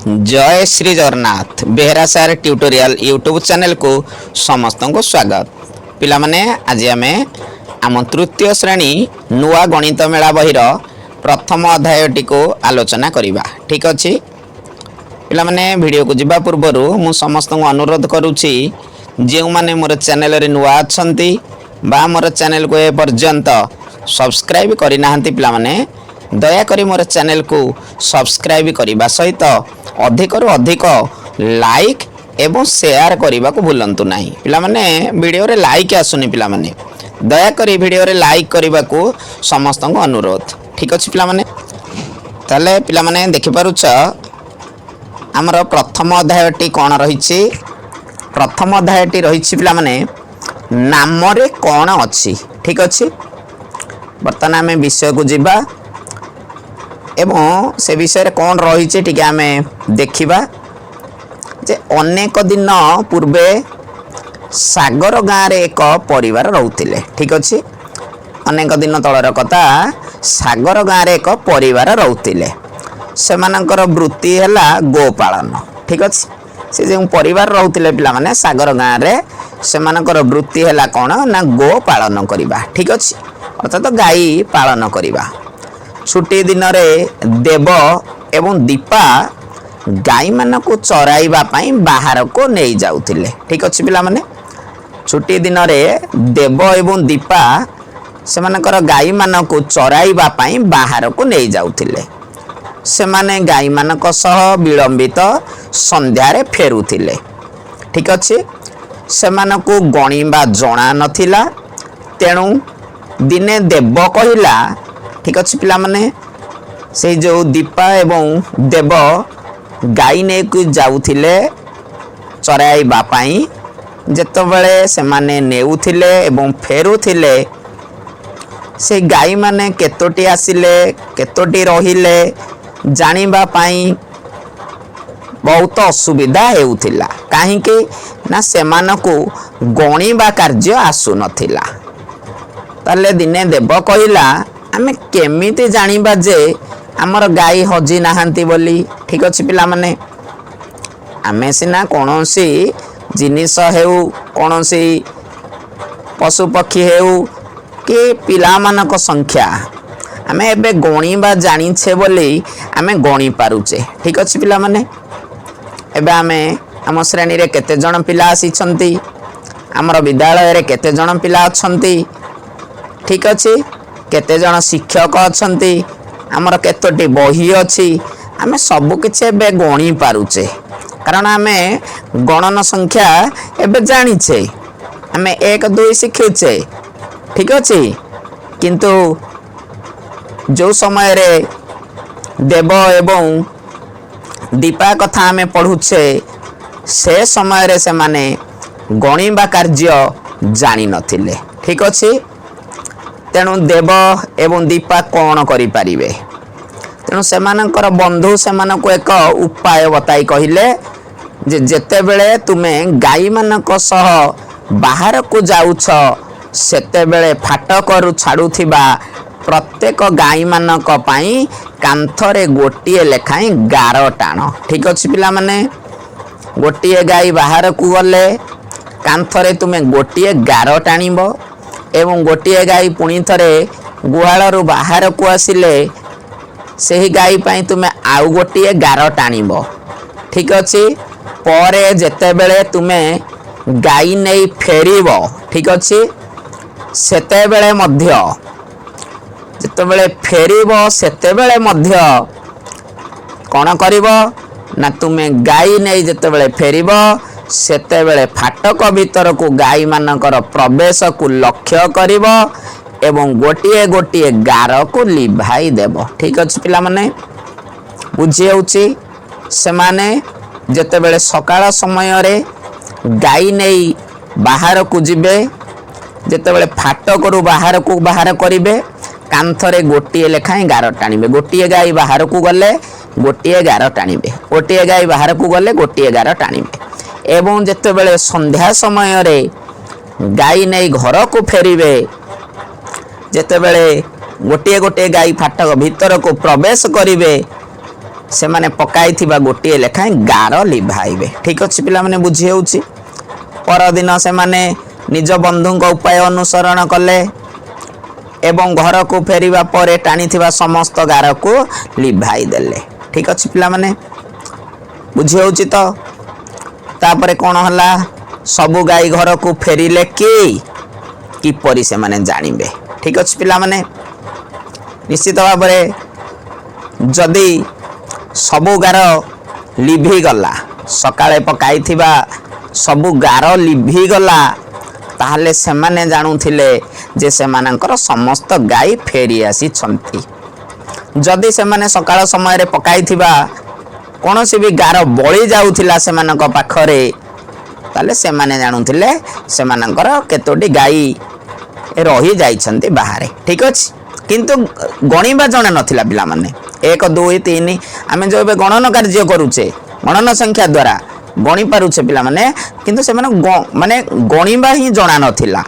जय श्री जगन्नाथ बेहरा सार tutorial YouTube channel को समस्त को स्वागत। पिला माने आज आमे आम तृतीय श्रेणी नुआ गणित मेला बहिर प्रथम अध्यायटी को आलोचना करिबा। ठीक अछि पिला माने वीडियो को जिबा पूर्व मु समस्त को अनुरोध करूछि जे माने मोर चैनल रे नुआ अछंती बा मोर चैनल को ए पर्यंत सब्सक्राइब करि नाहंती पिला माने दयाकोरी मोर चैनल को सब्सक्राइब करने सहित अधिक रु अधिक लाइक एवं शेयर करने को भूलंतु नहीं। पिला माने वीडियो रे लाइक आसुनी पिला माने दयाकोरी वीडियो रे लाइक करने को समस्त को अनुरोध। ठीक अच्छे पिला माने ताले पिला माने देखि पारुछ हमर प्रथम अध्यायटी कौन रही। प्रथम अध्यायटी रही पिला माने नाम रे कौन अच्छी। ठीक अच्छे बर्तमान आम विषय को जीवा एवं से विषय कौन रही टी आम देखा जे अनेक दिन पूर्वे सागर गाँव रे एक परिवार रोते। ठीक अच्छे अनेक दिन तलर कथा सागर गाँव रे एक परिवार रोते से वृत्ति है गोपालन। ठीक अच्छे से जो परिवार रोते पिला माने सागर गाँव रे से वृत्ति है कौन ना गो पालन करवा। ठीक अच्छे अर्थात गाई पालन करवा। छुट्टी दिन रे देव एवं दीपा गाई मान को चराइबा पाई बाहर को नहीं जाउथिले। ठीक अच्छे पिला माने छुट्टी दिन रे देव एवं दीपा से मानकर गाई मान को चराइबा पाई बाहर को नहीं जाउथिले। से माने गाई मान को सह विलंबित संध्या रे फेरुथिले। ठीक अच्छे से मान को गणिबा जणा नथिला तेणु दिने देव कहिला। ठीक अच्छे पिला माने से जो दीपा एवं देव गाई ने को जाउथिले चराइबा पाई जेतबेले से माने नेउथिले एवं फेरुथिले से गाई माने केतोटी आसिले केतोटी रहिले जानिबा पाई बहुत असुविधा हेउथिला। काहे कि ना से मानको गणिबा कार्य आसु नथिला। ताले दिने देव कहिला आमे केमिति जानिबा जे हमर गाई हजी नाहंती बोली। ठीक अच्छे पिला माने आमे सिना कोनोसी जिनिस हेउ कोनोसी पशु पक्षी हेउ कि पिला मानक संख्या आमे एबे गणिबा जानिछे बोली आमे गणी पारुचे। ठीक अच्छे पिला माने एबे आमे आम श्रेणी रे केते जण पिला आसीछंती हमर विद्यालय रे केते जण पिला अछंती। ठीक अच्छे केते जण शिक्षक अछंती हमर केतोटी बही अछि आमे सब किछ एबे गणी पारुचे कारण आमे गणन संख्या एबे जानिछे आमे 1 2 शिखिछे। ठीक अच्छे किंतु जो समय रे देव एवं दीपा कथा आमे पढ़ुछे से समय रे से माने गणिबा कार्य जानि नथिले। ठीक अच्छे तेणु देव एवं दीपा कौन करि पारिबे तेणु सेमानकर बंधु सेमानको एक उपाय बताई कहिले जे जेते बेले तुमे गाई मानक सह बाहर को जाउछ सेते बेले फाटकरु छाडुथिबा प्रत्येक गाई मानक पाई कांथरे गोटिए लेखाई गार टाण। ठीक अछि पिला माने गोटिए गाई बाहर को गले कांथरे तुमे गोटिए गार टाणीबो एवं गोटिए गाई पुणी थरे गुहालू बाहर को आसिले से ही गाई पाई तुमे आउ गोटिए गार टाणीबो। ठीक अच्छे परे जेते बेले तुमे गाई नहीं फेरिबो। ठीक अच्छे सेते बेले मध्य जेते बेले फेरिबो सेते बेले मध्य कौन करिबो ना तुमे गाई नहीं जेते बेले फेरिबो सेते बेले फाटक भीतर को गाई मानकर प्रवेश को लक्ष्य करिबो एवं गोटिए गोटिए गार को लिभाई देबो। ठीक अच्छे पिला माने बुझी होउची से माने जेते बेले सकाळ समय रे गाई नहीं बाहर को जिबे जेते बेले फाटक रु बाहर करिवे कांथरे गोटिए लेखाई गार टाणीबे। गोटिए गाई बाहर को गले गोटिए गार टाणीबे गोटिए गाई बाहर को गले गोटिए गार टाणीबे एवं जेते बेले संध्या समय रे गाई नहीं घर को फेरिबे जेते बेले गोटे गोटे गाई फाटक भीतर को प्रवेश करिवे ସେମାନେ ପକାଇଥିବା ଗୋଟିଏ ଲେଖାଏଁ ଗାର ଲିଭାଇବେ। ଠିକ୍ ଅଛି ପିଲାମାନେ, ବୁଝି ହେଉଛି। ପରଦିନ ସେମାନେ ନିଜ ବନ୍ଧୁଙ୍କ ଉପାୟ ଅନୁସରଣ କଲେ ଏବଂ ଘରକୁ ଫେରିବା ପରେ ଟାଣିଥିବା ସମସ୍ତ ଗାରକୁ ଲିଭାଇ ଦେଲେ। ଠିକ୍ ଅଛି ପିଲାମାନେ, ବୁଝି ହେଉଛି ତ। ତାପରେ କ'ଣ ହେଲା, ସବୁ ଗାଈ ଘରକୁ ଫେରିଲେ କିପରି ସେମାନେ ଜାଣିବେ। ଠିକ୍ ଅଛି ପିଲାମାନେ, ନିଶ୍ଚିତ ଭାବରେ ଯଦି ସବୁ ଗାର ଲିଭିଗଲା, ସକାଳେ ପକାଇଥିବା ସବୁ ଗାର ଲିଭିଗଲା, ତାହେଲେ ସେମାନେ ଜାଣୁଥିଲେ ଯେ ସେମାନଙ୍କର ସମସ୍ତ ଗାଈ ଫେରି ଆସିଛନ୍ତି। ଯଦି ସେମାନେ ସକାଳ ସମୟରେ ପକାଇଥିବା କୌଣସି ବି ଗାର ବଳି ଯାଉଥିଲା ସେମାନଙ୍କ ପାଖରେ, ତାହେଲେ ସେମାନେ ଜାଣୁଥିଲେ ସେମାନଙ୍କର କେତୋଟି ଗାଈ ରହିଯାଇଛନ୍ତି ବାହାରେ। ଠିକ୍ ଅଛି, କିନ୍ତୁ ଗଣିବା ଜଣା ନଥିଲା ପିଲାମାନେ। 1 2 3 ଆମେ ଯେଉଁ ଏବେ ଗଣନ କାର୍ଯ୍ୟ କରୁଛେ, ଗଣନ ସଂଖ୍ୟା ଦ୍ୱାରା ଗଣି ପାରୁଛେ ପିଲାମାନେ, କିନ୍ତୁ ସେମାନେ ମାନେ ଗଣିବା ହିଁ ଜଣା ନଥିଲା।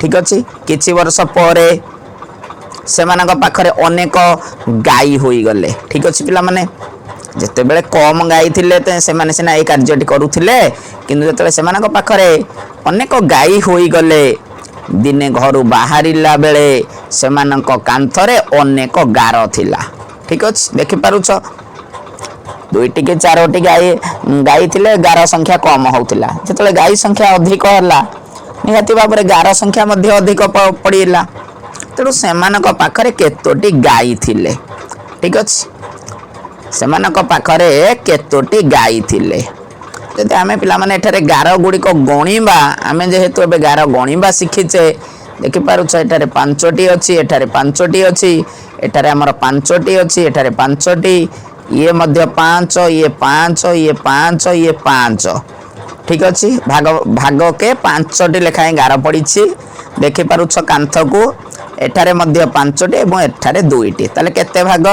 ଠିକ୍ ଅଛି, କିଛି ବର୍ଷ ପରେ ସେମାନଙ୍କ ପାଖରେ ଅନେକ ଗାଈ ହୋଇଗଲେ। ଠିକ୍ ଅଛି ପିଲାମାନେ, ଯେତେବେଳେ କମ୍ ଗାଈ ଥିଲେ ସେମାନେ ସିନା এই କାର୍ଯ୍ୟଟି କରୁଥିଲେ, କିନ୍ତୁ ଯେତେବେଳେ ସେମାନଙ୍କ ପାଖରେ ଅନେକ ଗାଈ ହୋଇଗଲେ, ଦିନେ ଘରୁ ବାହାରିଲା ବେଳେ ସେମାନଙ୍କ କାନ୍ଥରେ ଅନେକ ଗାର ଥିଲା। ଠିକ୍ ଅଛି, ଦେଖିପାରୁଛ, 2ଟି କି 4ଟି ଗାଈ ଥିଲେ ଗାର ସଂଖ୍ୟା କମ୍ ହେଉଥିଲା। ଯେତେବେଳେ ଗାଈ ସଂଖ୍ୟା ଅଧିକ ହେଲା, ନିହାତି ଭାବରେ ଗାର ସଂଖ୍ୟା ମଧ୍ୟ ଅଧିକ ପଡ଼ିଲା। ତେଣୁ ସେମାନଙ୍କ ପାଖରେ କେତୋଟି ଗାଈ ଥିଲେ। ଠିକ୍ ଅଛି, ସେମାନଙ୍କ ପାଖରେ କେତୋଟି ଗାଈ ଥିଲେ। ଯଦି ଆମେ ପିଲାମାନେ ଏଠାରେ ଗାର ଗୁଡ଼ିକ ଗଣିବା, ଆମେ ଯେହେତୁ ଏବେ ଗାର ଗଣିବା ଶିଖିଛେ, ଦେଖିପାରୁଛ ଏଠାରେ 5ଟି ଅଛି, ଏଠାରେ 5ଟି ଅଛି, ଏଠାରେ ଆମର 5ଟି ଅଛି, ଏଠାରେ 5ଟି, ଇଏ ମଧ୍ୟ 5, ଇଏ 5, ଇଏ 5, ଇଏ 5। ଠିକ୍ ଅଛି, ଭାଗକେ 5ଟି ଲେଖାଏଁ ଗାର ପଡ଼ିଛି। ଦେଖିପାରୁଛ କାନ୍ଥକୁ, ଏଠାରେ ମଧ୍ୟ 5ଟି ଏବଂ ଏଠାରେ 2ଟି। ତାହେଲେ କେତେ ଭାଗ?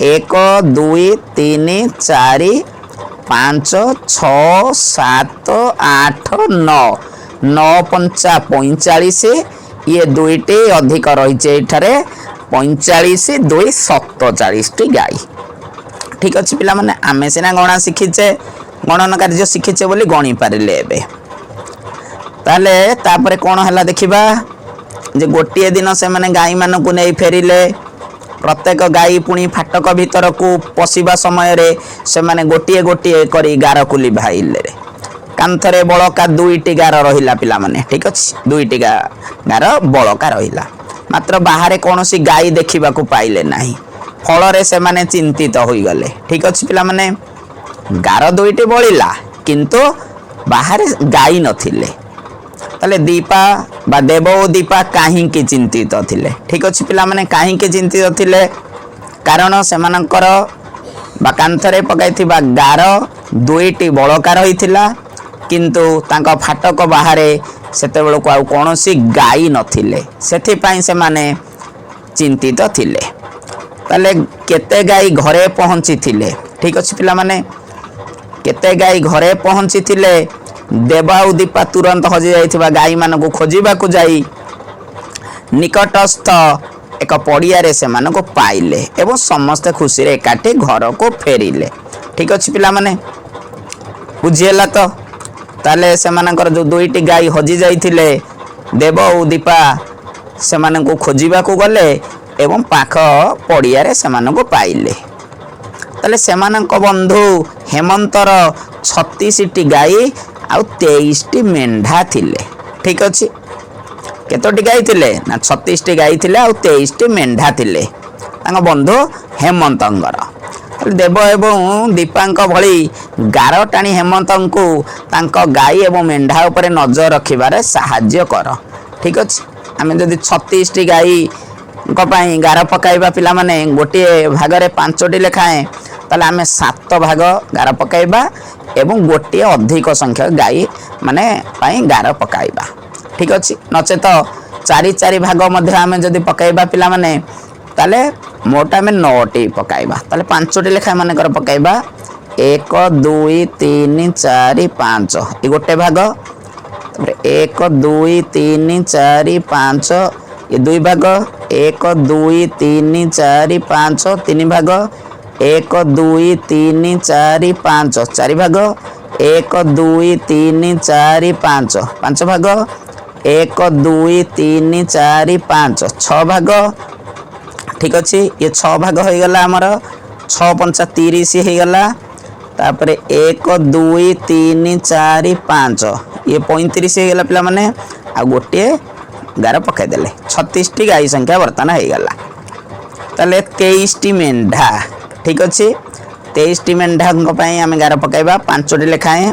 1 2 3 4 5 6 7 8 9 9 5 45, ଇଏ 2ଟି ଅଧିକ ରହିଛି ଏଠାରେ 45, 2 47ଟି ଗାଈ। ଠିକ୍ ଅଛି ପିଲାମାନେ, ଆମେ ସିନା ଗଣା ଶିଖିଛେ, ଗଣନ କାର୍ଯ୍ୟ ଶିଖିଛେ ବୋଲି ଗଣି ପାରିଲେ ଏବେ। ତାହେଲେ ତାପରେ କ'ଣ ହେଲା ଦେଖିବା, ଯେ ଗୋଟିଏ ଦିନ ସେମାନେ ଗାଈମାନଙ୍କୁ ନେଇ ଫେରିଲେ। ପ୍ରତ୍ୟେକ ଗାଈ ପୁଣି ଫାଟକ ଭିତରକୁ ପଶିବା ସମୟରେ ସେମାନେ ଗୋଟିଏ ଗୋଟିଏ କରି ଗାରକୁ ଲିଭାଇଲେ। କାନ୍ଥରେ ବଳକା 2ଟି ଗାର ରହିଲା ପିଲାମାନେ। ଠିକ୍ ଅଛି, 2ଟି ଗାର ବଳକା ରହିଲା, ମାତ୍ର ବାହାରେ କୌଣସି ଗାଈ ଦେଖିବାକୁ ପାଇଲେ ନାହିଁ। ଫଳରେ ସେମାନେ ଚିନ୍ତିତ ହୋଇଗଲେ। ଠିକ୍ ଅଛି ପିଲାମାନେ, ଗାର 2ଟି ବଳିଲା, କିନ୍ତୁ ବାହାରେ ଗାଈ ନଥିଲେ। ତାହେଲେ ଦୀପା ବା ଦେବ ଓ ଦୀପା କାହିଁକି ଚିନ୍ତିତ ଥିଲେ? ଠିକ୍ ଅଛି ପିଲାମାନେ, କାହିଁକି ଚିନ୍ତିତ ଥିଲେ? କାରଣ ସେମାନଙ୍କର ବା କାନ୍ଥରେ ପକାଇଥିବା ଗାର 2ଟି ବଳକା ରହିଥିଲା, କିନ୍ତୁ ତାଙ୍କ ଫାଟକ ବାହାରେ ସେତେବେଳକୁ ଆଉ କୌଣସି ଗାଈ ନଥିଲେ। ସେଥିପାଇଁ ସେମାନେ ଚିନ୍ତିତ ଥିଲେ। ତାହେଲେ କେତେ ଗାଈ ଘରେ ପହଞ୍ଚିଥିଲେ? ଠିକ୍ ଅଛି ପିଲାମାନେ, କେତେ ଗାଈ ଘରେ ପହଞ୍ଚିଥିଲେ? ଦେବ ଆଉ ଦୀପା ତୁରନ୍ତ ହଜିଯାଇଥିବା ଗାଈମାନଙ୍କୁ ଖୋଜିବାକୁ ଯାଇ ନିକଟସ୍ଥ ଏକ ପଡ଼ିଆରେ ସେମାନଙ୍କୁ ପାଇଲେ ଏବଂ ସମସ୍ତେ ଖୁସିରେ ଏକାଠି ଘରକୁ ଫେରିଲେ। ଠିକ୍ ଅଛି ପିଲାମାନେ, ବୁଝିହେଲା ତ। ତାହେଲେ ସେମାନଙ୍କର ଯେଉଁ 2ଟି ଗାଈ ହଜିଯାଇଥିଲେ, ଦେବ ଓ ଦୀପା ସେମାନଙ୍କୁ ଖୋଜିବାକୁ ଗଲେ ଏବଂ ପାଖ ପଡ଼ିଆରେ ସେମାନଙ୍କୁ ପାଇଲେ। ତାହେଲେ ସେମାନଙ୍କ ବନ୍ଧୁ ହେମନ୍ତର 36ଟି ଗାଈ ଆଉ 23ଟି ମେଣ୍ଢା ଥିଲେ। ଠିକ୍ ଅଛି, କେତୋଟି ଗାଈ ଥିଲେ ନା 36ଟି ଗାଈ ଥିଲେ ଆଉ 23ଟି ମେଣ୍ଢା ଥିଲେ ତାଙ୍କ ବନ୍ଧୁ ହେମନ୍ତଙ୍କର। ଦେବ ଏବଂ ଦୀପାଙ୍କ ଭଳି ଗାର ଟାଣି ହେମନ୍ତଙ୍କୁ ତାଙ୍କ ଗାଈ ଏବଂ ମେଣ୍ଢା ଉପରେ ନଜର ରଖିବାରେ ସାହାଯ୍ୟ କର। ଠିକ୍ ଅଛି, ଆମେ ଯଦି 36ଟି ଗାଈଙ୍କ ପାଇଁ ଗାର ପକାଇବା ପିଲାମାନେ, ଗୋଟିଏ ଭାଗରେ 5ଟି ଲେଖାଏଁ, ତାହେଲେ ଆମେ 7 ଭାଗ ଗାର ପକାଇବା ଏବଂ ଗୋଟିଏ ଅଧିକ ସଂଖ୍ୟକ ଗାଈ ମାନେ ପାଇଁ ଗାର ପକାଇବା। ଠିକ୍ ଅଛି, ନଚେତ 4 ଭାଗ ମଧ୍ୟ ଆମେ ଯଦି ପକାଇବା ପିଲାମାନେ, ତାହେଲେ ମୋଟ ଆମେ 9ଟି ପକାଇବା। ତାହେଲେ 5ଟି ଲେଖାଏଁ ମନେକର ପକାଇବା, 1 2 3 4 5, ଏ ଗୋଟେ ଭାଗ। ତାପରେ 1 2 3 4 5, ଏ 2 ଭାଗ। 1 2 3 4 5, 3 ଭାଗ। 1 2 3 4 5 4 भाग 1 2 3 4 5 5 भाग 1 2 3 4 5 6 भाग ठीक अच्छे ये 6 भाग हो गला आमर 6 5 30 हो गला तापर 1 2 3 4 5 ये 35 हो गला पिला माने आ गोटे गार पकईदे 36 टी गाई संख्या बर्तमान हो गला ताले 23 टी मेंढा ठीक अच्छे 23 टी मेंढा आम गार पकईबा 5 टी लेखाएं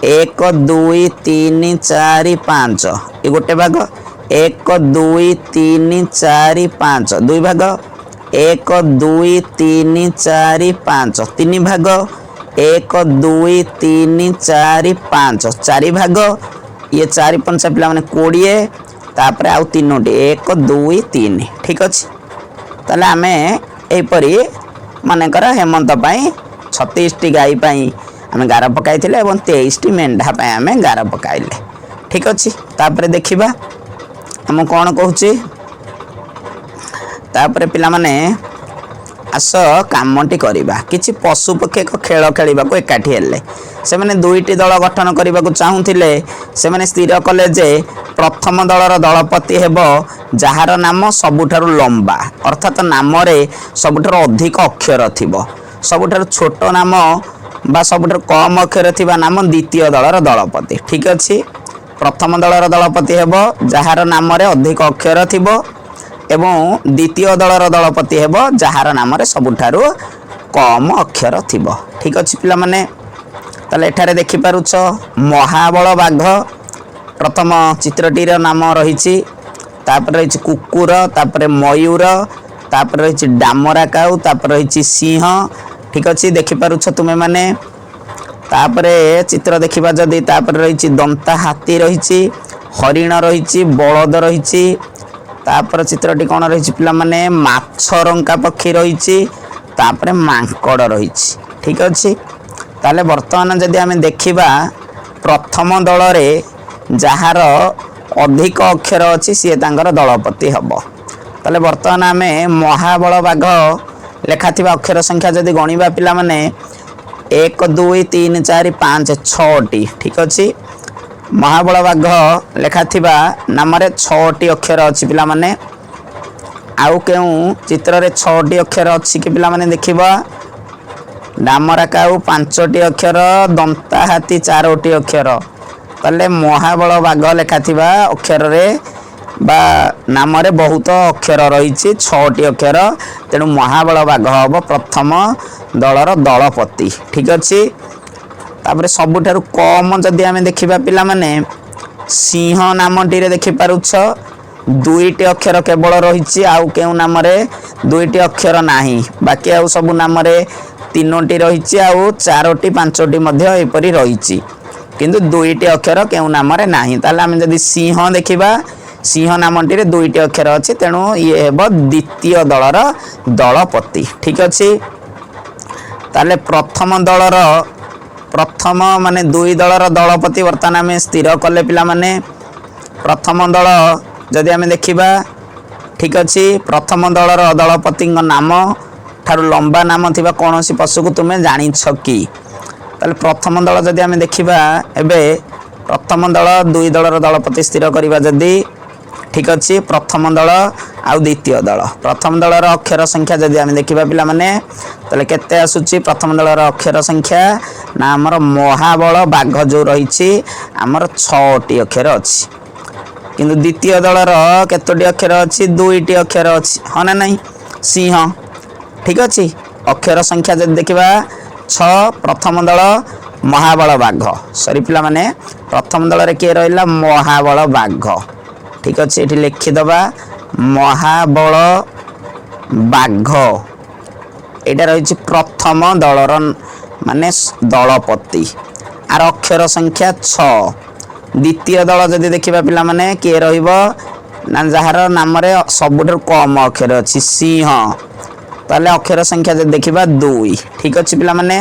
1 2 3 4 5 ये गोटे भाग 1 2 3 4 5 2 भाग 1 2 3 4 5 3 भाग 1 2 3 4 5 4 भाग ये 4 5 पिला माने 20 तापर आउ 3 1 2 3 ठीक अच्छे ताले आमे एपरी मानेकर हेमंत पाई 36 टी गाई पाई आमे गार पकाई 23 टी मेंढा पाई आमे गार पकाइले ठीक अच्छे तापर देखिबा हम कौन कहूँ तापर पिला माने आस कामटी करवा किसी पशुपक्षी एक खेल खेलने को एकाठी हेले से मैंने दुईटी दल गठन करने को चाहूले से मैंने स्थिर कले जे प्रथम दलर दलपति हेब जार नाम सबुठारु लंबा अर्थात नाम रे सबुठारु अधिक अक्षर थिबो सबुठारु छोट नाम बा सबुठारु कम अक्षर थिबा नाम द्वितीय दलर दलपति ठीक अच्छे प्रथम दलर दलपति हेब जार नाम रे अधिक अक्षर थिबो एवं द्वितीय दलर दलपति हेब जार नाम रे सबुठारु कम अक्षर थिबो ठीक अच्छे पिला माने ताले एठारे देखि पारुछ महाबल बाघ प्रथम चित्रटीर नाम रही तापर रही कुकुर तापर मयूर तापर रही डामरा काऊ तापर रही सिंह ठीक अच्छे देखि पारुछ तुमे माने तापर चित्र देखा जदि तापर रही दंता हाथी रही हरिण रही बलद रही तापर चित्रटी कौन रही पिला माने माछरंका पक्षी रही तापर मांकड़ रही ठीक अच्छे ताले वर्तमान जदि आमे देखिबा प्रथम दल रे जार अधिक अक्षर अच्छी सी तांकर दलपति हम ताले वर्तमान आमे महाबल बाघ लेखा थिबा अक्षर संख्या जदि गणिबा पिला माने 1 2 3 4 5 6 टी ठीक अच्छे महाबल बाघ लेखा थिबा नाम रे 6 टी अक्षर अच्छी पिला माने आउ केउ चित्र रे 6 टी अक्षर अच्छी कि पिला माने देखिबा डामरा काऊ 5 टी अक्षर दंता हाथी 4 टी अक्षर ताले महाबल बाघ लेखा थिबा अक्षर रे बा नाम रे बहुत अक्षर रही 6 टी अक्षर तेणु महाबल बाघ हम प्रथम दलर दलपति ठीक अच्छे तापर सबुठारु कम जदि आमे देखिबा पिला माने सिंह नामटी रे देखि पारुछ 2टी अक्षर केवल रही आउ केउ नाम रे 2टी अक्षर नाही बाकी आउ सब नाम रे 3टी रही आउ 4टी 5टी मध्य एपरी रही किंतु 2टी अक्षर केउ नाम रे नाही ताले आमे जदि सिंह देखिबा सिंह नामटी रे 2टी अक्षर अछि तेणु ये हेब द्वितीय दलर दलपति ठीक अछि ताले प्रथम दलर प्रथम माने 2 दलर दलपति वर्तमान आमे स्थिर कले पिला माने प्रथम दल जदि आमे देखिबा ठीक अछि प्रथम दलर दलपति नाम ठारु लंबा नाम थिबा कोनोसी पशु को तुमे जानि छ कि ताले प्रथम दल जदि आमे देखिबा एबे प्रथम दल 2 दलर दलपति स्थिर करिबा जदि ठीक अच्छे प्रथम दल आउ द्वितीय दल प्रथम दलर अक्षर संख्या जदि आमे देखिबा पिला माने ताले केते आसुची प्रथम दलर अक्षर संख्या ना हमर महाबल बाघ जो रही हमर 6टी अक्षर अछि किंतु द्वितीय दलर केतोटी अक्षर अछि 2टी अक्षर अछि ह ना नहीं सिंह ठीक अच्छे अक्षर संख्या जदि देखिबा 6 प्रथम दल महाबल बाघ सरी पिला माने प्रथम दल रे के रहिला महाबल बाघ ठीक अच्छे ये लिखिदबा महाबल बाघ यहाँ रही प्रथम दलर माने दलपति आर अक्षर संख्या 6 द्वितीय दल जदि देखिबा पिला माने के रहिबो ना जार नाम रे सबुठारु कम अक्षर अछि सिंह ताले अक्षर संख्या जदि देखिबा 2 ठीक अछि पिला माने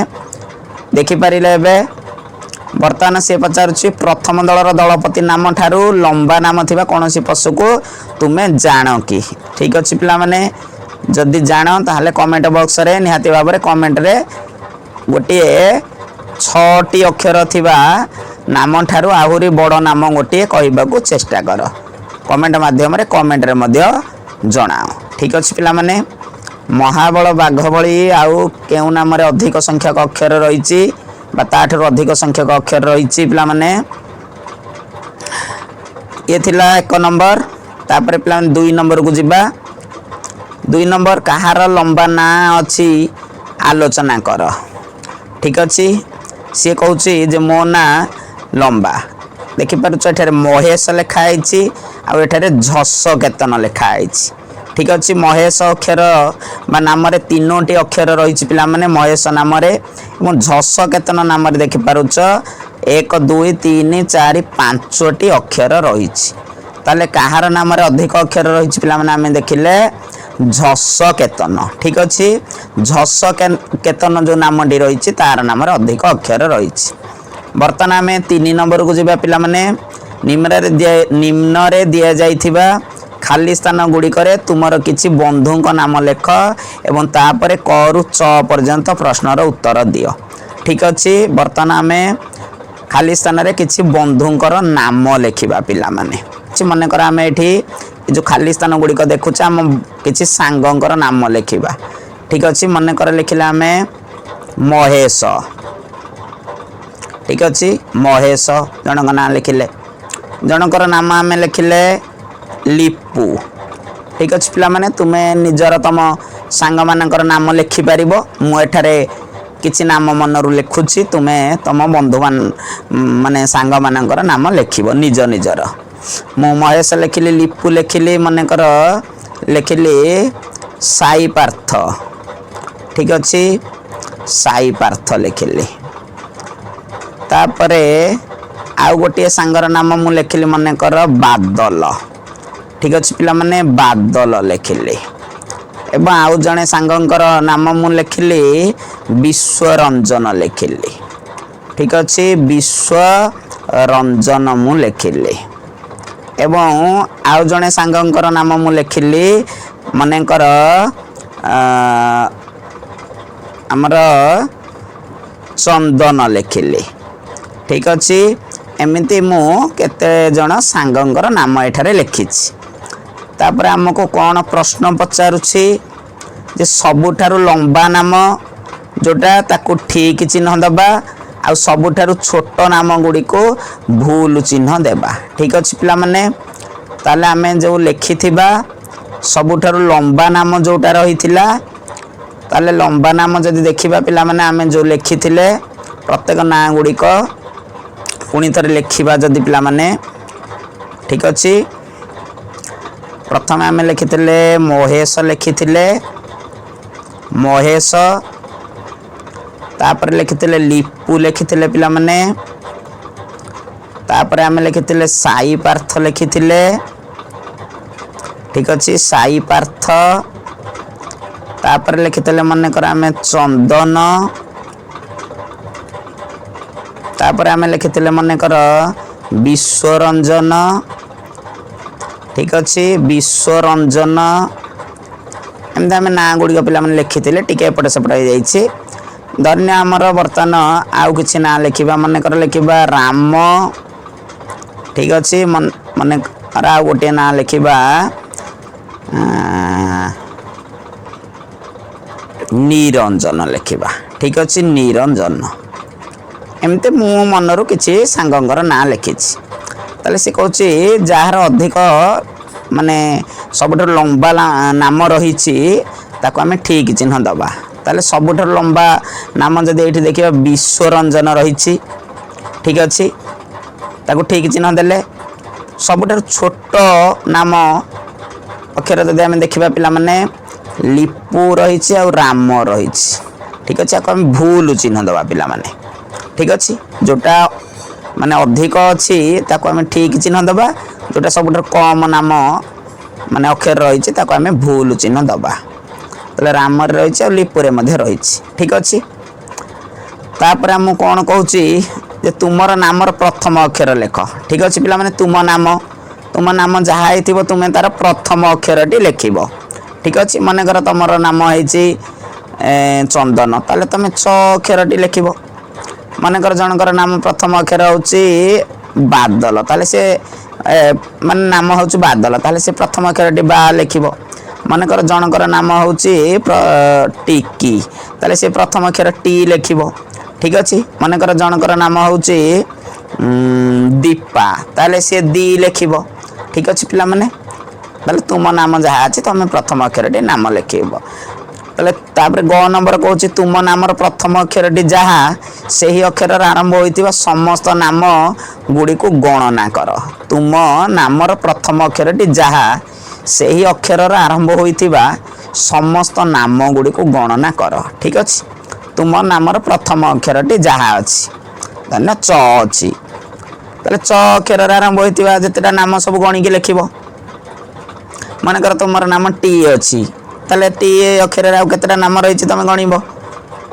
देखि पारिले एबे वर्तमान से पचारुछि प्रथम दलर दलपति नाम ठारू लंबा नाम थिबा कोनोसी पशु को तुमे जानो कि ठीक अछि पिला माने जदि जान ताहले कमेंट बॉक्स रे निहाती भाव में कमेंट रे गोटे 6टी अक्षर थिबा नाम ठारू आहुरी बड़ नाम गोटे कहबाकू चेष्टा कर कमेंट माध्यम रे कमेंट रे मध्य जणाओ ठीक अछि पिला माने महाबल बाघ भली आउ केउ नाम रे अधिक संख्यक अक्षर रहिछि बा ताठर अधिक संख्यक अक्षर रहिछि पिला माने ये थिला 1 नंबर तापर पिला 2 नंबर को जिबा 2 नंबर कहार लंबा ना अछि आलोचना कर ठीक अछि सी कहूछि जे मो ना लंबा देखि पारुछ एठारे महेश लिखा आइछि आ एठारे झस केतन लिखा आइछि ठीक अछि महेश अक्षर बा नाम रे 3टी अक्षर रहिछि पिला माने महेश नाम रे एवं झस केतन नाम रे देखि पारुछ 1 2 3 4 5टी अक्षर रहिछि ताले कहार नाम रे अधिक अक्षर रहिछि पिला माने आमे देखिले झस केतन ठीक अछि झस केतन जो नामटी रहिछि तार नाम रे अधिक अक्षर रहिछि वर्तमान आमे 3 नंबर को जिबा पिला माने निम्न रे दिया जाइथिबा खाली स्थान गुड़ी करे तुमर किछि बंधुक नाम लेख एवं तापरे क रु च पर्यंत प्रश्नर उत्तर दियो ठीक अछि वर्तमान आमे खाली स्थान रे किछि बंधुकर नाम लेखिबा पिला माने मन कर आमे एठी जो खाली स्थान गुड़ी को देखुछ हम किछि सांगंकर नाम लेखिबा ठीक अछि मन कर लिखिला आमे महेश ठीक अछि महेश जनक नाम लिखिले जनकर नाम आमे लिखिले लिपू ठीक अछि पिला माने तुमे निजर तम सांग मानकर नाम लिखि परिबो मु एठारे किछि नाम मनरु लिखुछि तुमे तम बंधु माने सांग मानकर नाम लिखिबो निज निजर मु महेश लिखिली लिपू लिखिली माने कर लिखिली साई पार्थ ठीक अछि साई पार्थ लिखिली तापरे आउ गोटे सांगर नाम मु लिखिली माने कर बादल ठीक अछि पिला माने बादल लिखिली एवं आउ जने सांगंकर नाम मु लिखिली विश्वरंजन लिखिली ठीक अछि विश्वरंजन मु लिखिली एवं आउ जने सांगंकर नाम मु लिखिली मानेकर हमर चंदन लिखिली ठीक अछि एमिति मु केते जण सांगंकर नाम एठारे लिखिछि तापर हमको कौन प्रश्न पचारुछि जे सबुठारु लंबा नाम जोटा ताकू ठीक चिन्ह दबा आ सबुठारु छोट नाम गुडी को भूल चिन्ह देबा ठीक अछि पिला माने ताले आमे जो लिखिथिबा सबुठारु लंबा नाम जोटा रहिथिला ताले लंबा नाम जदि देखिबा पिला माने आमे जो लिखिथिले प्रत्येक ना गुडी को पुणी थरे लिखिबा जदि पिला माने ठीक अछि प्रथम आमे लिखिथिले महेश लिखिथिले महेश तापर लिखिथिले लिपू लिखिथिले पिला माने तापर आमे लिखिथिले साई पार्थ लिखिथिले ठीक अछि साई पार्थ तापर लिखिथिले माने कर आमे चंदन तापर आमे लिखिथिले माने कर विश्वरंजन ठीक अछि विश्वरंजन एमदा आमे ना गुडी पिला माने लिखिथिले टिके एपटे सेपटे हो जाइछि धन्य हमर वर्तमान आउ किछि ना लिखिबा माने कर लिखिबा राम ठीक अछि माने कर आउ गोटे ना लिखिबा निरंजन लिखिबा ठीक अछि निरंजन एमते मु मनरु किछि सांगंगर ना लिखिछि ताले से कहछि जार अधिक माने सबुठार लंबा नाम रहिछि ताको आमे ठीक चिन्ह दबा ताले सबुठार लंबा नाम जदि एठी देखिबा विश्वरंजन रहिछि ठीक अछि ताको ठीक चिन्ह देले सबुठार छोट नाम अक्षर जदि आमे देखिबा पिला माने लिपू रहिछि आ राम रहिछि ठीक अछि आको आमे भूल चिन्ह दबा पिला माने ठीक अछि जोटा माने अधिक अछि ताको आमे ठीक चिन्ह दबा जोटा सबुठार कम नाम माने अक्षर रहिछि ताको आमे भूल चिन्ह दबा तले राम रे रहिछि आ लिपुरे मध्ये रहिछि ठीक अछि तापर हम कोन कहूछि जे तुमर नामर प्रथम अक्षर लेख ठीक अछि पिला माने तुम नाम जहा आइथिबो तुमे तार प्रथम अक्षरटी लेखिबो ठीक अच्छे मनकर तुम नाम है चंदन ताले तुम च अक्षरटी लिख मनकर जनकर नाम प्रथम अक्षर हूँ बादल ताले से मान नाम हूँ बादल ताले से प्रथम अक्षरटी बा लिख मनकर जनकर नाम हूँ टिकी ताले से प्रथम अक्षर टी लिख ठीक अच्छे मनकर जनकर नाम हूँ दीपा ताले से दी लिख ठीक अच्छे पिला माने ताले तुम नाम जहाँ अच्छे तुम प्रथम अक्षरटी नाम लिख तापर ग नंबर कहूँ तुम नामर प्रथम अक्षरटी जहाँ से ही अक्षर आरंभ होता समस्त नाम गुड़ी को गणना कर तुम नामर प्रथम अक्षरटी जहाँ से ही अक्षर आरंभ होता समस्त नाम गुड़ी को गणना कर ठीक अच्छे तुम नामर प्रथम अक्षरटी जहाँ अच्छी धन्य च अच्छी ताले च अक्षर आरंभ होता जितेटा नाम सब गणिकी लिख मनकर तुम नाम टी अच्छी ताले टी अक्षर केतटा नाम रही तुम गणब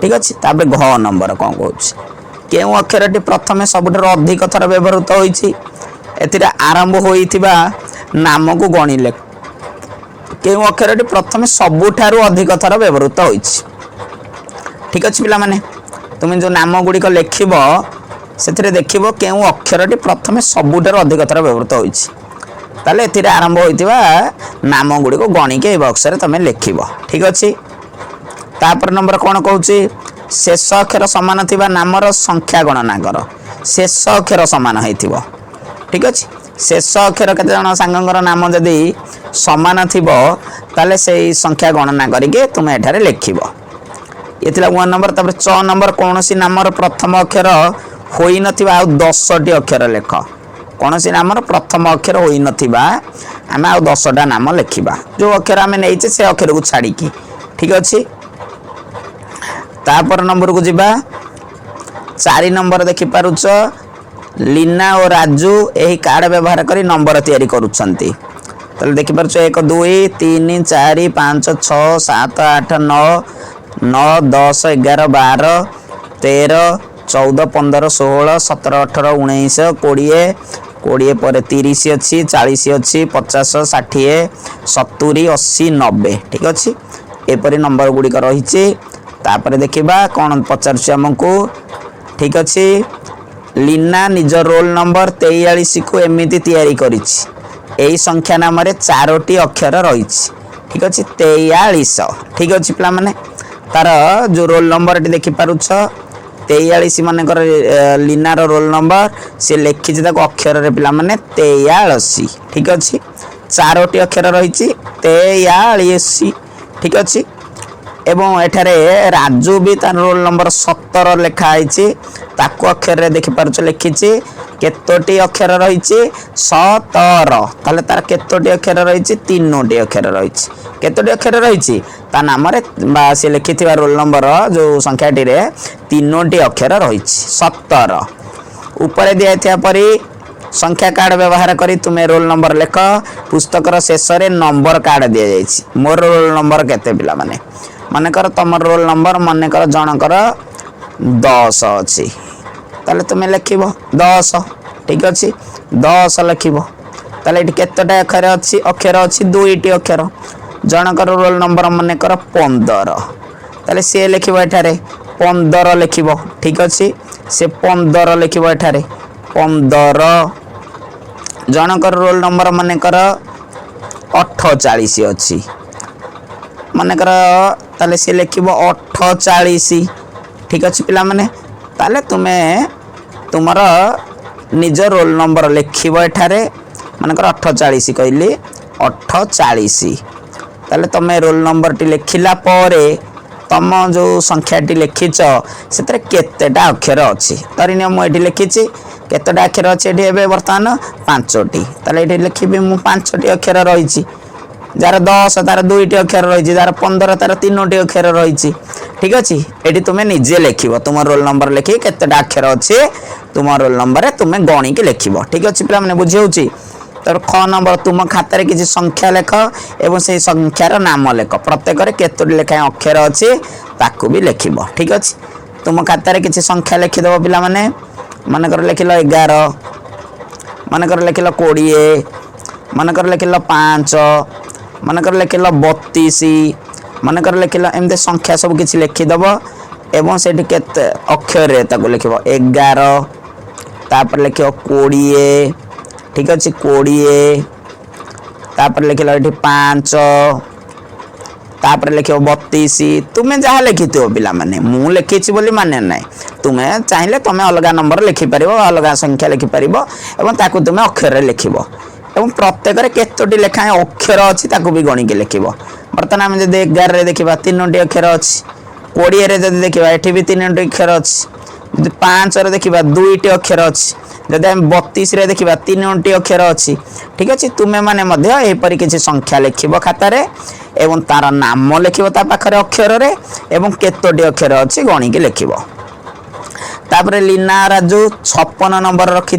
ठीक अच्छे तापर घ नंबर कौन कह क्यों अक्षरटी प्रथम सबुठ अधिक थर व्यवहृत होती आरंभ होता नाम को गणिले क्यों अक्षरटी प्रथम सबुठारु अधिक थर व्यवहृत हो ठीक अच्छे पिला माने तुम जो नाम गुड़िक लिख से देखिब क्यों अक्षरटी प्रथम सबुठारु अधिक थर व्यवहृत हो ताले एथिरे आरंभ होइतिबा नाम गुड़ी को गणिक ए बॉक्स रे तमे लिखिबो ठीक अछि तापर नंबर कोन कहूची शेष अक्षर समान थिबा नामर संख्या गणना कर शेष अक्षर समान हेतिबो ठीक अछि शेष अक्षर केते जण सांगंगर नाम जदी समान थिबो ताले सेही संख्या गणना करिके तुमे एठारे लिखिबो एथिला 1 नंबर तापर 6 नंबर कोनोसी नामर प्रथम अक्षर होई नथिबा आ 10 टी अक्षर लेख कौन सी नाम प्रथम अक्षर हो आम आ 10टा नाम लिखा जो अक्षर आम नहीं से अक्षर को छाड़ी ठीक अच्छे तापर नंबर को जीवा 4 नंबर देखिपारुच लीना और राजू यही कार्ड व्यवहार कर नंबर तैयारी करुछंती तो देखिपारुच 1 2 3 4 5 6 7 8 9 9 10 11 12 13 14 15 16 17 18 19 20 20 पर 30 अच्छी 40 अच्छी 50 60 70 80 90 ठीक अच्छे एपरी नंबर गुड़िक रही तापर देखा कौन पचार आमको ठीक अच्छे लीना निज रोल नंबर 43 को एमती तैयारी करी संख्या नाम 4टी अक्षर रही ठीक अच्छे 43 ठीक अच्छे पिला माने तार जो रोल नंबर टी देखिपारुछ 43 मनकर लीनार रोल नंबर से लिखी अक्षर रे पिला माने 43 ठीक अच्छे 4टी अक्षर रही 43 ठीक अच्छे एवं एठारे राजू भी तार रोल नंबर 17 लिखाई ताकू अक्षर रे देखि पारुछ लिखी केतोटी अक्षर रही 17 ताले तार केतोटी अक्षर रही 3टी अक्षर रही केतोटी अक्षर रही ता नाम रे से लिखि रोल नंबर जो संख्याटी रे 3टी अक्षर रही 17 ऊपर दिया परी संख्या कार्ड व्यवहार करी तुम्हें रोल नंबर लेख पुस्तकर शेष रे नंबर कार्ड दि जाइए मोर रोल नंबर केते पिला माने मनकर तुम रोल नंबर मनकर जनकर 10 अच्छी ताले तुम्हें लिख 10 ठीक अच्छे 10 लिख ताले केतटा अक्षर अच्छी अच्छी 2टी अक्षर जनकर रोल नंबर मनकर 15 ताले सी लिख एठारे 15 लिख ठीक अच्छे से 15 लिख एठारे 15 जनकर रोल नंबर मनकर 48 अच्छी मनकर ताले सी लिख 48 ठीक अच्छे पिला माने ताले तुम्हें तुमर निज रोल नंबर लिख एठारे मनकर 48 कहली 48 ताले तुम्हें रोल नंबर टी लिखिला परे तुम जो संख्याटी लिखिच से केतेटा अक्षर अच्छी धरिनिय मुझे लिखी केतेटा अक्षर अच्छे ये बर्तमान 5टी ताले ये लिखी मु 5टी अक्षर रही जार 10 तार 2टी अक्षर रही जार 15 तार 3टी अक्षर रही ठीक अच्छे ये तुम्हें निजे लिख तुम रोल नंबर लिखी केतेटा अक्षर अच्छे तुम रोल नंबर तुम्हें गणिक लिख ठीक अच्छे पिला माने बुझी होची तर ख नंबर तुम खातार किसी संख्या लेख एवं से संख्यार नाम लेख प्रत्येक केतोटी लेखाएं अक्षर अच्छे ताकू भी लिख ठीक अच्छे तुम खातार किसी संख्या लिखिदेव पिला माने मनकर लिखिल 11 मनकर लिखिल 20 मनकर लिखिल 5 मनकर लिखिल 32 मनकर लिखिल एमती संख्या सब किसी लिखिदेव एवं से केते अक्षर लिख 11 तापर लिख 20 ठीक अच्छे 20 तापर लिखिल ये 5 तापर लिख 32 तुम्हें जहाँ लिखि पिला माने मु लिखी बोली माने ना तुम्हें चाहिए तुम्हें अलग नंबर लिखिपर अलग संख्या लिखिपर और ताकू तुम्हें अक्षर लिखब और प्रत्येक केतोटी लेखाएं अक्षर अच्छी भी गणिकी लिख बर्तमान आम जब 11 देखा 3टी अक्षर अच्छी 20 जब देखा ये भी 3टी अक्षर अच्छी 5 देखा 2टी अक्षर अच्छी जब आम 32 देखा 3टी अक्षर अच्छी ठीक अच्छे तुम्हें मैंने यहपरी किसी संख्या लिख खातार एवं तार नाम लिख पाखे अक्षर एवं केतोटी अक्षर अच्छी गणिकी लिख तापर लीना राजू 56 नंबर रखी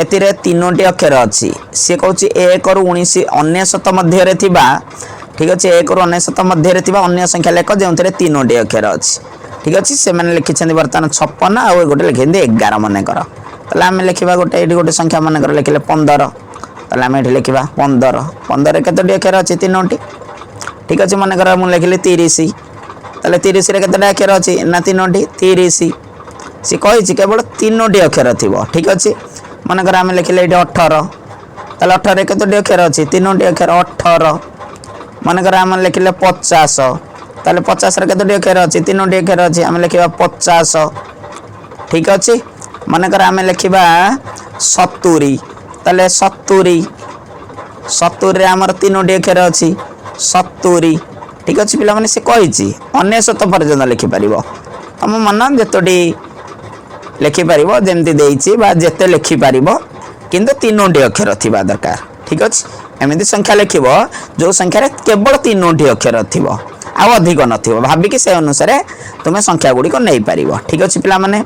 एतिरे 3टी अक्षर अच्छी सी कौच 1 ରୁ 19 मध्य ठीक अच्छे 1 ରୁ 19 मध्य अन्य संख्या लेख जो 3टी अक्षर अच्छी ठीक अच्छे से मैंने लिखिं बर्तमान 56 आउ गोटे लिखिं 11 मनकर ताले आम लिखा गोटे ये गोटे संख्या मनकर लिखिले 15 ताले आम ये लिखा 15 15 केतोटी अक्षर अच्छी 3टी ठीक अच्छे मनकर मुझे लिखिली 30 ताले 30 केतोटी अक्षर अच्छी ना 3टी 30 सी कही केवल 3टी अक्षर थी ठीक अच्छे मनकर आम लिखिले ये 18 ताले 18 केतोटी अक्षर अच्छी 3टी अक्षर 18 मनकर आम लिखिले 50 ताले 50 केतोटी अक्षर अच्छी 3टी अक्षर अच्छी आम लिखा 50 ठीक अच्छे मनकर आम लिखा 70 ताले 70 70 आमर 3टी अक्षर अच्छी 70 ठीक अच्छे पिला माने से कही 19 पर्यटन लिखिपर तुम मन जितोटी लिखिपर जमती जिते लिखिपर किंतु 3टी अक्षर थी दरकार ठीक अच्छे एमती संख्या लिख जो संख्यार केवल 3टी अक्षर थी आउ अधिक न भाविकी से अनुसार तुम्हें संख्या गुड़िक नहीं पार ठीक अच्छे पिला माने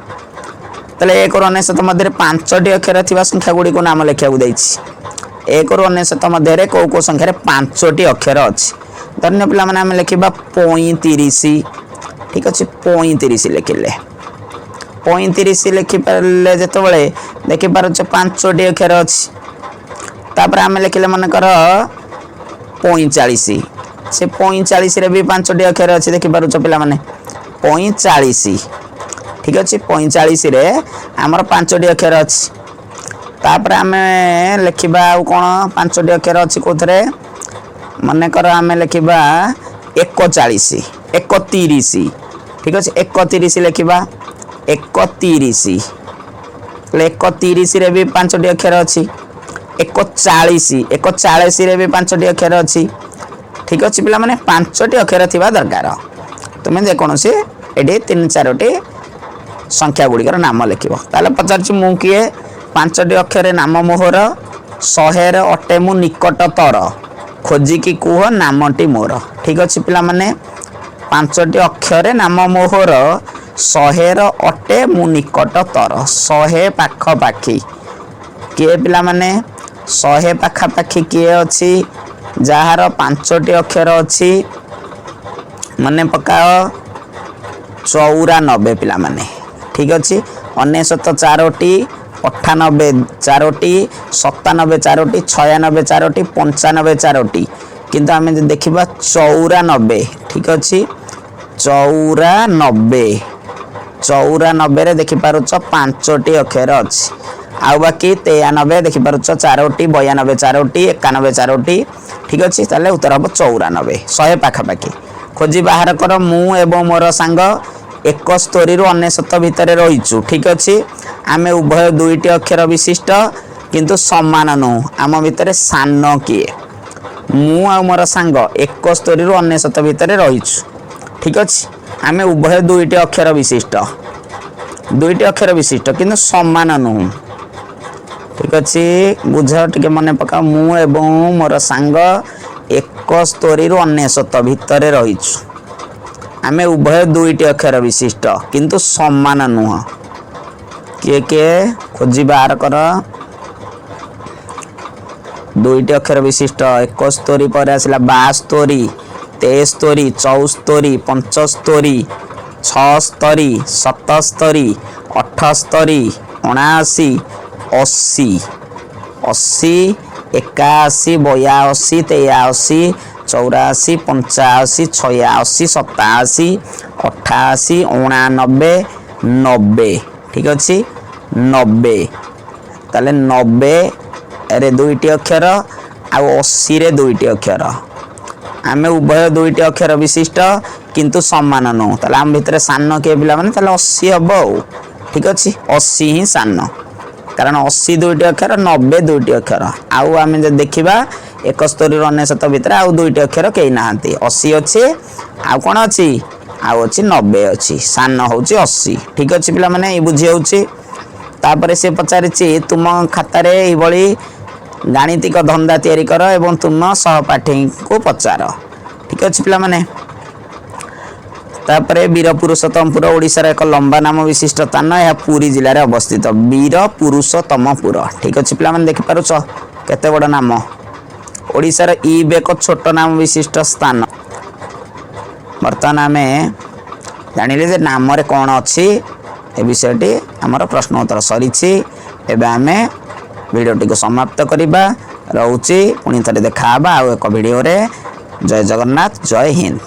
ताले 1 ରୁ 19 मध्य 5टी अक्षर थी संख्या गुड़िक नाम लिखा 1 ରୁ 19 मध्य कौ कौ संख्यार 5टी अक्षर अच्छी धन्य पिला माने आम लिखा 35 ठीक अच्छे 35 लिखिले 35 लिखिपारे जो देखिपार 5टी अक्षर अच्छी तापर आम लिखिले मनकर 45 से 45 भी 5टी अक्षर अच्छी देखिपार पिला माने 45 ठीक अच्छे 45 आमर 5टी अक्षर अच्छी तापर आम लिखा कौन 5टी अक्षर अच्छी कौन मनकर आम लिखा 41 31 ठीक अच्छे 31 लिखा 31 भी 5टी अक्षर अच्छी 41 भी 5टी अक्षर अच्छी ठीक अच्छे पिला माने 5टी अक्षर थी दरकार तुम्हें जेकोसी ये 3-4टी संख्या गुड़िकर नाम लिख पचार मु किए 5टी अक्षर नाम मोहर 100 अटे मु निकटतर खोजिकी कुह नामटी मोर ठीक अच्छे पिला माने 5टी अक्षर नाम मोहर 100 अटे मु निकटतर 100 पाखपाखी किए पिला माने 100 पाखापाखी किए अच्छी जार 5टी अक्षर अच्छी मने पकाओ 94 पिला माने ठीक अच्छे 99 4टी 98 4टी 97 4टी 96 4टी 95 4टी किंतु आम देखा 94 ठीक अच्छे 94 देखिपार 5टी अक्षर अच्छी आउ बाकी 93 देखिपार 4टी 92 4टी 91 4टी ठीक अच्छे ताले उत्तर हम 94 100 पाखापाखी खोजी बाहर कर मु एवं मोर सांग 71 ରୁ 99 भितर रहीचु ठीक अच्छे आम उभय 2टी अक्षर विशिष्ट किंतु समान नुह आम भितर सान किए मु आ मोर सांग 71 ରୁ 99 भितर रहीचु ठीक अच्छे आम उभय 2टी अक्षर विशिष्ट किंतु समान नुह ठीक अच्छे बुझ टे मन पका मु एवं मोर सांग 71 ରୁ 99 भितर रहीचु आमे उभय 2टी अक्षर विशिष्ट किंतु समान नुह किए किए खोजी बाहर कर 2टी अक्षर विशिष्ट 71 पर आसला 72 73 74 75 76 77 78 79 80 81 82 83 84 85 86 87 88 89 90 ठीक अच्छे 90 ताले 90 रे दुईटी अक्षर आउ 80 रे दुईटी अक्षर आमे उभय दुईटी अक्षर विशिष्ट किंतु समान नु ताले आम भितर सान के पिला माने ताले 80 हबो ठीक अच्छे 80 ही सान कारण 80 दुईटी अक्षर 90 दुईटी अक्षर आउ आमे जे देखिबा 71 ରୁ 99 भितर आउ दुईटी अक्षर कई नाहंती 80 अच्छे आउ कोन अछि आउ अछि 90 अछि सान होउछि 80 ठीक अछि पिला माने ए बुझी होउछि तापरे से पचारिछि तुम खाता रे ए बळी गाणितिक धंदा तयारी कर एवं तुम सहपाठी को पचार ठीक अछि पिला माने तापरे वीर पुरुषोत्तमपुर ओडिसा रे एक लंबा नाम विशिष्ट स्थान यह पुरी जिल्ला रे अवस्थित वीर पुरुषोत्तमपुर ठीक अछि पिला माने देखि पारुछ केते बड़ नाम ओडिसा रे ईब एक छोट नाम विशिष्ट स्थान वर्तमान आमे जानिले जे नाम रे कोन अछि ए विषयटी हमर प्रश्न उत्तर सरीछि एबे आमे वीडियोटी को समाप्त करिबा रहउछि पुनी थरे देखाबा आ एक वीडियो रे जय जगन्नाथ जय हिंद।